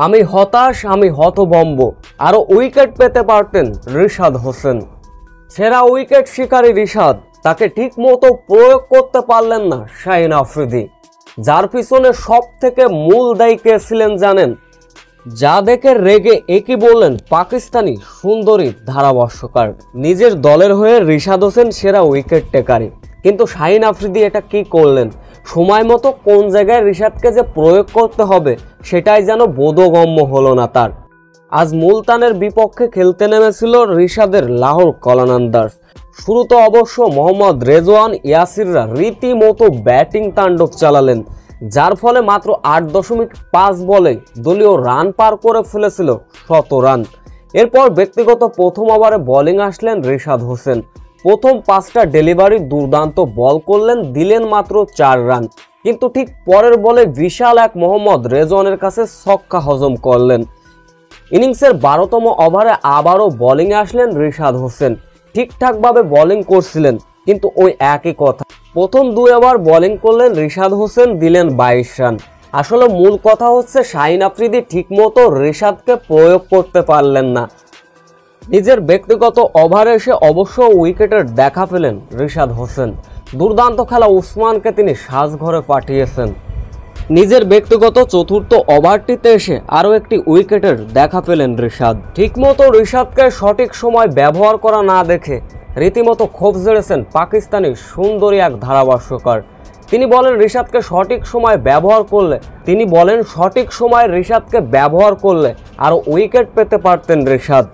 আমি হতাশ, আমি হতভম্ব। আরও উইকেট পেতে পারতেন রিশাদ হোসেন। সেরা উইকেট শিকারী রিশাদ, তাকে ঠিক মতো প্রয়োগ করতে পারলেন না শাহিন আফ্রিদি। যার পিছনে সব থেকে মূল দায়ী কে ছিলেন জানেন? যা দেখে রেগে একই বললেন পাকিস্তানি সুন্দরী ধারাভাষ্যকার। নিজের দলের হয়ে রিশাদ হোসেন সেরা উইকেট টেকারি, কিন্তু শাহিন আফ্রিদি এটা কি করলেন? সময় মতো কোন জায়গায় রিশাদকে যে প্রয়োগ করতে হবে সেটাই যেন বোধগম্য হলো না তার। আজ মুলতানের বিপক্ষে খেলতে নেমেছিল রিশাদের লাহোর কলান্দার্স। শুরুতে অবশ্য মোহাম্মদ রেজওয়ান ইয়াসিররা রীতিমতো ব্যাটিং তাণ্ডব চালালেন, যার ফলে মাত্র 8.5 বলে দলীয় রান পার করে ফেলেছিল 100 রান। এরপর ব্যক্তিগত প্রথম ওভারে বোলিং আসলেন রিশাদ হোসেন। প্রথম 5টা ডেলিভারি দুর্দান্ত বল করলেন, দিলেন মাত্র 4 রান। কিন্তু ঠিক পরের বলে বিশাল এক মোহাম্মদ রেজওয়ানের কাছে ছক্কা হজম করলেন। ইনিংসের 12তম ওভারে আবারও বোলিংয়ে আসলেন রিশাদ হোসেন। ঠিকঠাকভাবে বোলিং করছিলেন, কিন্তু ওই একই কথা। প্রথম 2 ওভার বোলিং করলেন রিশাদ হোসেন, দিলেন 22 রান। আসলে মূল কথা হচ্ছে শাহিন আফ্রিদি ঠিকমতো রিশাদকে প্রয়োগ করতে পারলেন না। নিজের ব্যক্তিগত ওভারে এসে অবশ্য উইকেটের দেখা পেলেন রিশাদ হোসেন। দুর্দান্ত খেলা উসমানকে তিনি সাজঘরে পাঠিয়েছেন। নিজের ব্যক্তিগত চতুর্থ ওভারটিতে এসে আরও একটি উইকেটের দেখা পেলেন রিশাদ। ঠিকমতো রিশাদকে সঠিক সময় ব্যবহার করা না দেখে রীতিমতো ক্ষোভ ঝেড়েছেন পাকিস্তানি সুন্দরী এক ধারাভাষ্যকার। তিনি বলেন রিশাদকে সঠিক সময় ব্যবহার করলে আরও উইকেট পেতে পারতেন রিশাদ।